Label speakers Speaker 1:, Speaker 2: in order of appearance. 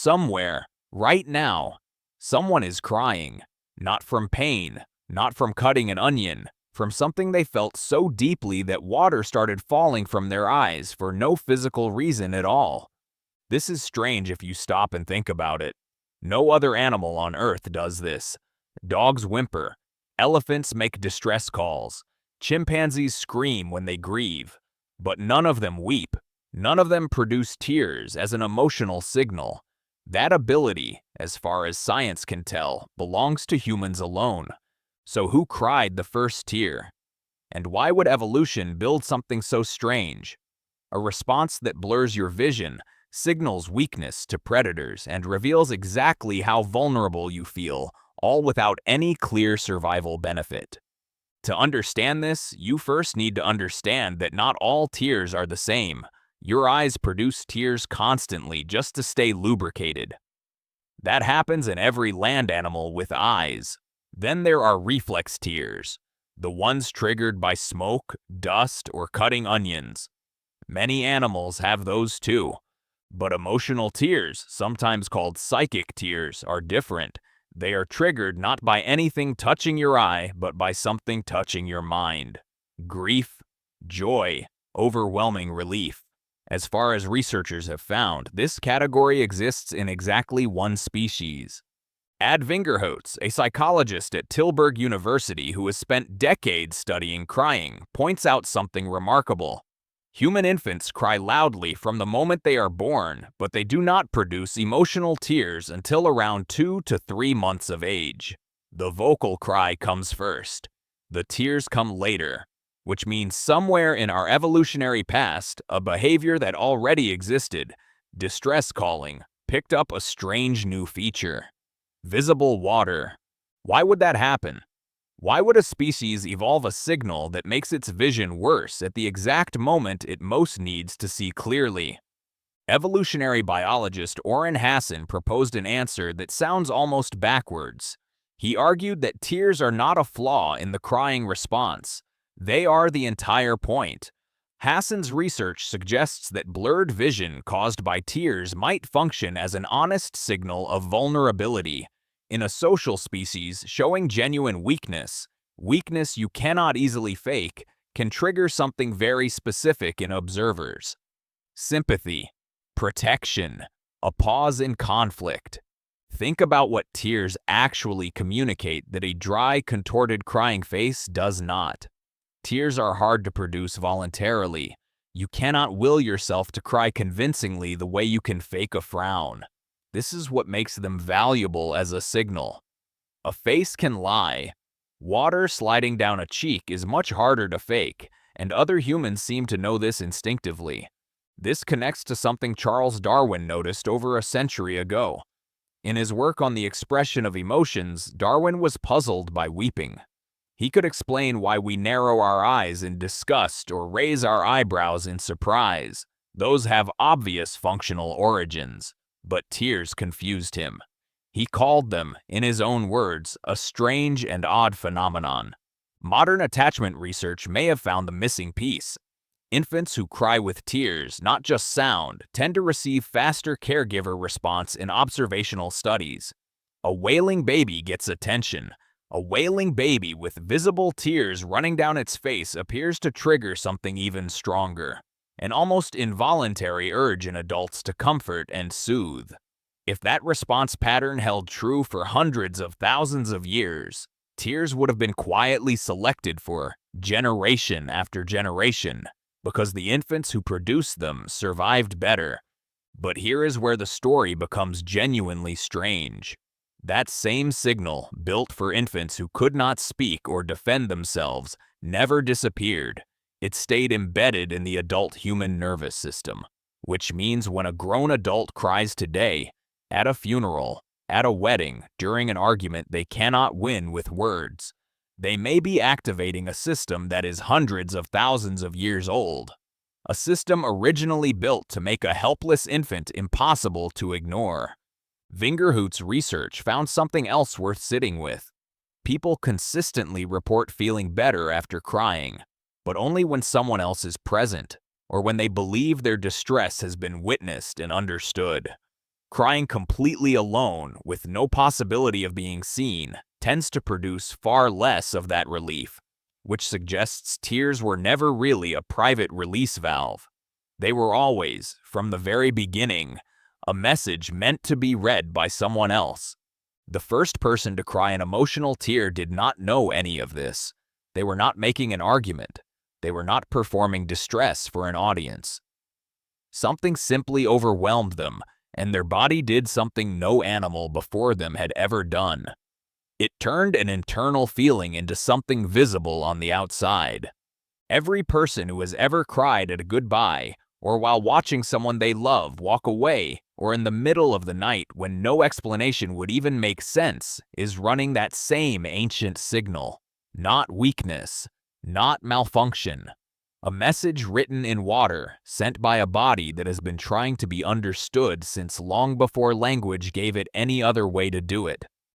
Speaker 1: somewhere, right now, someone is crying. Not from pain, not from cutting an onion, from something they felt so deeply that water started falling from their eyes for no physical reason at all. This is strange if you stop and think about it. No other animal on Earth does this. Dogs whimper. Elephants make distress calls. Chimpanzees scream when they grieve. But none of them weep. None of them produce tears as an emotional signal. That ability, as far as science can tell, belongs to humans alone. So who cried the first tear? And why would evolution build something so strange? A response that blurs your vision, signals weakness to predators, and reveals exactly how vulnerable you feel, all without any clear survival benefit. To understand this, you first need to understand that not all tears are the same. Your eyes produce tears constantly just to stay lubricated. That happens in every land animal with eyes. Then there are reflex tears, the ones triggered by smoke, dust, or cutting onions. Many animals have those too. But emotional tears, sometimes called psychic tears, are different. They are triggered not by anything touching your eye, but by something touching your mind. Grief, joy, overwhelming relief. As far as researchers have found, this category exists in exactly one species. Add Vingerhoets, a psychologist at Tilburg University who has spent decades studying crying, points out something remarkable. Human infants cry loudly from the moment they are born, but they do not produce emotional tears until around 2 to 3 months of age. The vocal cry comes first. The tears come later, which means somewhere in our evolutionary past, a behavior that already existed, distress calling, picked up a strange new feature. Visible water. Why would that happen? Why would a species evolve a signal that makes its vision worse at the exact moment it most needs to see clearly? Evolutionary biologist Oren Hasson proposed an answer that sounds almost backwards. He argued that tears are not a flaw in the crying response. They are the entire point. Hasson's research suggests that blurred vision caused by tears might function as an honest signal of vulnerability. In a social species, showing genuine weakness you cannot easily fake, can trigger something very specific in observers. Sympathy, protection, a pause in conflict. Think about what tears actually communicate that a dry, contorted crying face does not. Tears are hard to produce voluntarily. You cannot will yourself to cry convincingly the way you can fake a frown. This is what makes them valuable as a signal. A face can lie. Water sliding down a cheek is much harder to fake, and other humans seem to know this instinctively. This connects to something Charles Darwin noticed over a century ago. In his work on the expression of emotions, Darwin was puzzled by weeping. He could explain why we narrow our eyes in disgust or raise our eyebrows in surprise. Those have obvious functional origins. But tears confused him. He called them, in his own words, a strange and odd phenomenon. Modern attachment research may have found the missing piece. Infants who cry with tears, not just sound, tend to receive faster caregiver response in observational studies. A wailing baby gets attention. A wailing baby with visible tears running down its face appears to trigger something even stronger. An almost involuntary urge in adults to comfort and soothe. If that response pattern held true for hundreds of thousands of years, tears would have been quietly selected for generation after generation, because the infants who produced them survived better. But here is where the story becomes genuinely strange. That same signal, built for infants who could not speak or defend themselves, never disappeared. It stayed embedded in the adult human nervous system, which means when a grown adult cries today, at a funeral, at a wedding, during an argument they cannot win with words, they may be activating a system that is hundreds of thousands of years old. A system originally built to make a helpless infant impossible to ignore. Vingerhoets' research found something else worth sitting with. People consistently report feeling better after crying, but only when someone else is present, or when they believe their distress has been witnessed and understood. Crying completely alone, with no possibility of being seen, tends to produce far less of that relief, which suggests tears were never really a private release valve. They were always, from the very beginning, a message meant to be read by someone else. The first person to cry an emotional tear did not know any of this. They were not making an argument. They were not performing distress for an audience. Something simply overwhelmed them, and their body did something no animal before them had ever done. It turned an internal feeling into something visible on the outside. Every person who has ever cried at a goodbye, or while watching someone they love walk away, or in the middle of the night when no explanation would even make sense, is running that same ancient signal. Not weakness, not malfunction. A message written in water, sent by a body that has been trying to be understood since long before language gave it any other way to do it.